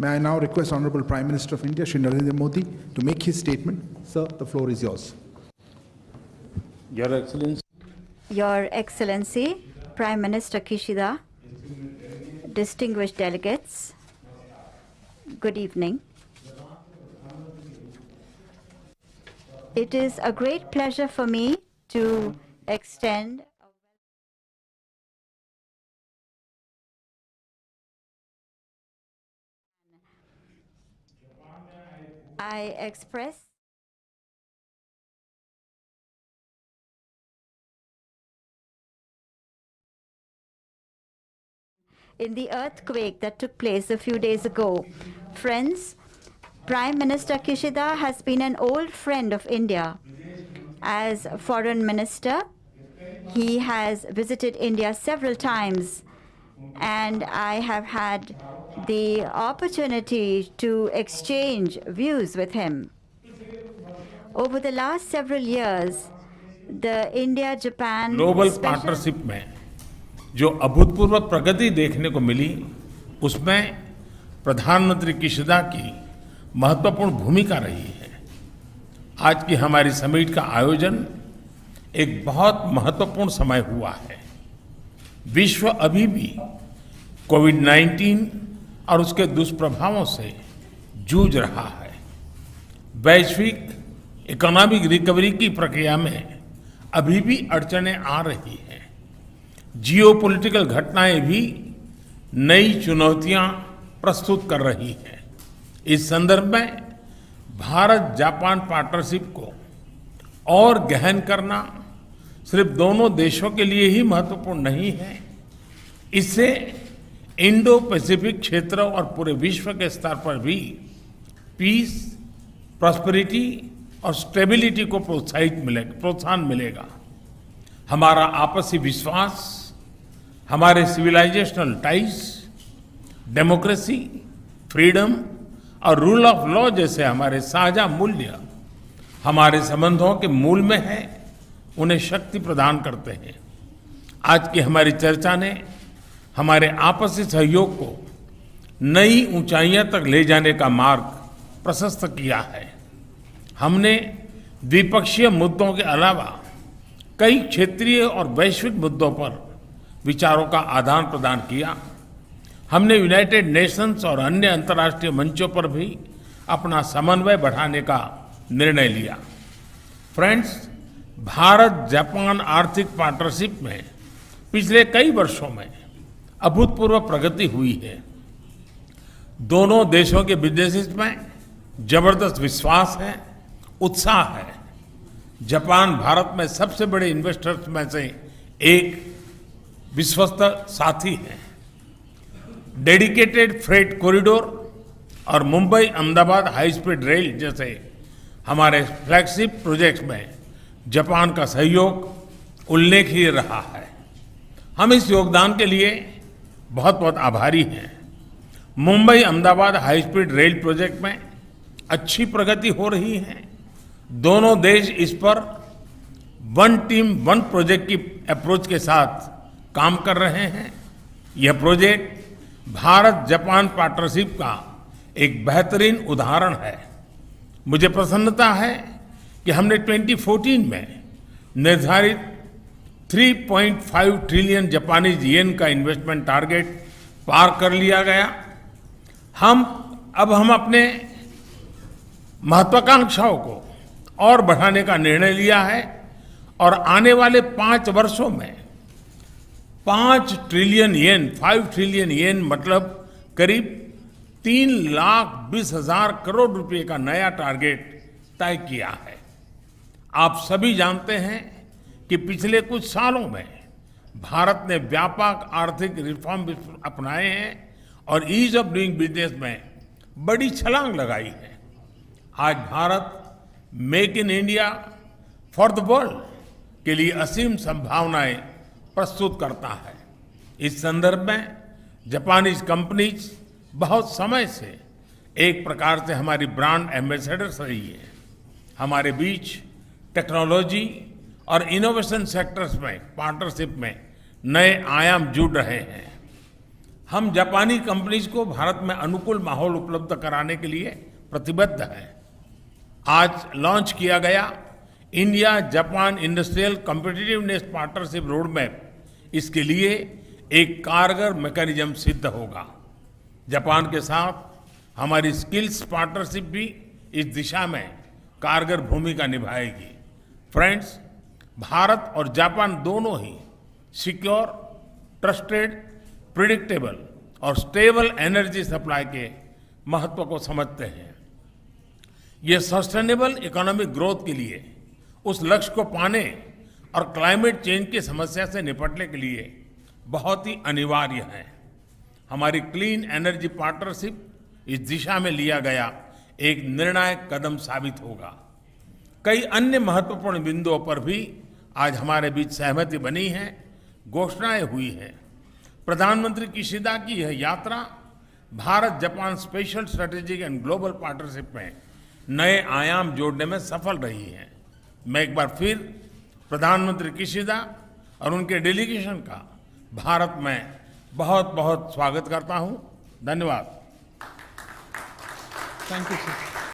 May I now request Honorable Prime Minister of India, Shri Narendra Modi, to make his statement. Sir, the floor is yours. Your Excellency. Your Excellency, Prime Minister Kishida, distinguished delegates, good evening. It is a great pleasure for me to extend I express in the earthquake that took place a few days ago. Friends, Prime Minister Kishida has been an old friend of India. As Foreign Minister, he has visited India several times, and I have had the opportunity to exchange views with him. Over the last several years, the India-Japan global partnership में जो अभूतपूर्व प्रगति देखने को मिली, उसमें प्रधानमंत्री Kishida की महत्वपूर्ण भूमिका रही है। आज की हमारी समिट का आयोजन एक बहुत महत्वपूर्ण समय हुआ है। विश्व अभी भी कोविड-19 और उसके दुष्प्रभावों से जूझ रहा है। वैश्विक इकोनॉमिक रिकवरी की प्रक्रिया में अभी भी अड़चनें आ रही हैं। जियोपॉलिटिकल घटनाएं भी नई चुनौतियां प्रस्तुत कर रही हैं। इस संदर्भ में भारत जापान पार्टनरशिप को और गहन करना सिर्फ दोनों देशों के लिए ही महत्वपूर्ण नहीं है, इससे इंडो पैसिफिक क्षेत्र और पूरे विश्व के स्तर पर भी पीस, प्रॉस्पेरिटी और स्टेबिलिटी को प्रोत्साहन मिलेगा। हमारा आपसी विश्वास, हमारे सिविलाइजेशनल टाइज, डेमोक्रेसी, फ्रीडम और रूल ऑफ लॉ जैसे हमारे साझा मूल्य हमारे संबंधों के मूल में है, उन्हें शक्ति प्रदान करते हैं। आज की हमारी चर्चा ने हमारे आपसी सहयोग को नई ऊंचाइयों तक ले जाने का मार्ग प्रशस्त किया है। हमने द्विपक्षीय मुद्दों के अलावा कई क्षेत्रीय और वैश्विक मुद्दों पर विचारों का आदान प्रदान किया। हमने यूनाइटेड नेशंस और अन्य अंतर्राष्ट्रीय मंचों पर भी अपना समन्वय बढ़ाने का निर्णय लिया। फ्रेंड्स, भारत जापान आर्थिक पार्टनरशिप में पिछले कई वर्षों में अभूतपूर्व प्रगति हुई है। दोनों देशों के बिजनेसेस में जबरदस्त विश्वास है, उत्साह है। जापान भारत में सबसे बड़े इन्वेस्टर्स में से एक विश्वस्त साथी है। डेडिकेटेड फ्रेट कॉरिडोर और Mumbai Ahmedabad high speed rail जैसे हमारे फ्लैगशिप प्रोजेक्ट्स में जापान का सहयोग उल्लेखनीय रहा है। हम इस योगदान के लिए बहुत बहुत आभारी हैं। Mumbai Ahmedabad high speed rail project में अच्छी प्रगति हो रही है। दोनों देश इस पर वन टीम वन प्रोजेक्ट की अप्रोच के साथ काम कर रहे हैं। यह प्रोजेक्ट भारत जापान पार्टनरशिप का एक बेहतरीन उदाहरण है। मुझे प्रसन्नता है कि हमने 2014 में निर्धारित 3.5 ट्रिलियन जापानीज येन का इन्वेस्टमेंट टारगेट पार कर लिया गया। हम अपने महत्वाकांक्षाओं को और बढ़ाने का निर्णय लिया है और आने वाले 5 वर्षों में 5 ट्रिलियन येन, 5 ट्रिलियन येन मतलब करीब 3,20,000 करोड़ रुपए का नया टारगेट तय किया है। आप सभी जानते हैं कि पिछले कुछ सालों में भारत ने व्यापक आर्थिक रिफॉर्म अपनाए हैं और ईज ऑफ डूइंग बिजनेस में बड़ी छलांग लगाई है। आज Bharat make in India for the world के लिए असीम संभावनाएं प्रस्तुत करता है। इस संदर्भ में जापानीज कंपनीज बहुत समय से एक प्रकार से हमारी ब्रांड एम्बेसडर्स रही है। हमारे बीच टेक्नोलॉजी और इनोवेशन सेक्टर्स में पार्टनरशिप में नए आयाम जुड़ रहे हैं। हम जापानी कंपनीज को भारत में अनुकूल माहौल उपलब्ध कराने के लिए प्रतिबद्ध हैं। आज लॉन्च किया गया India Japan industrial competitiveness partnership road map इसके लिए एक कारगर मैकेनिज्म सिद्ध होगा। जापान के साथ हमारी स्किल्स पार्टनरशिप भी इस दिशा में कारगर भूमिका निभाएगी। फ्रेंड्स, भारत और जापान दोनों ही सिक्योर, ट्रस्टेड, प्रिडिक्टेबल और स्टेबल एनर्जी सप्लाई के महत्व को समझते हैं। ये सस्टेनेबल इकोनॉमिक ग्रोथ के लिए, उस लक्ष्य को पाने और क्लाइमेट चेंज की समस्या से निपटने के लिए बहुत ही अनिवार्य है। हमारी क्लीन एनर्जी पार्टनरशिप इस दिशा में लिया गया एक निर्णायक कदम साबित होगा। कई अन्य महत्वपूर्ण बिंदुओं पर भी आज हमारे बीच सहमति बनी है, घोषणाएं हुई हैं। प्रधानमंत्री किशिदा की यह यात्रा Bharat Japan special strategic and global partnership में नए आयाम जोड़ने में सफल रही है। मैं एक बार फिर प्रधानमंत्री किशिदा और उनके डेलीगेशन का भारत में बहुत बहुत स्वागत करता हूं। धन्यवाद। Thank you, sir.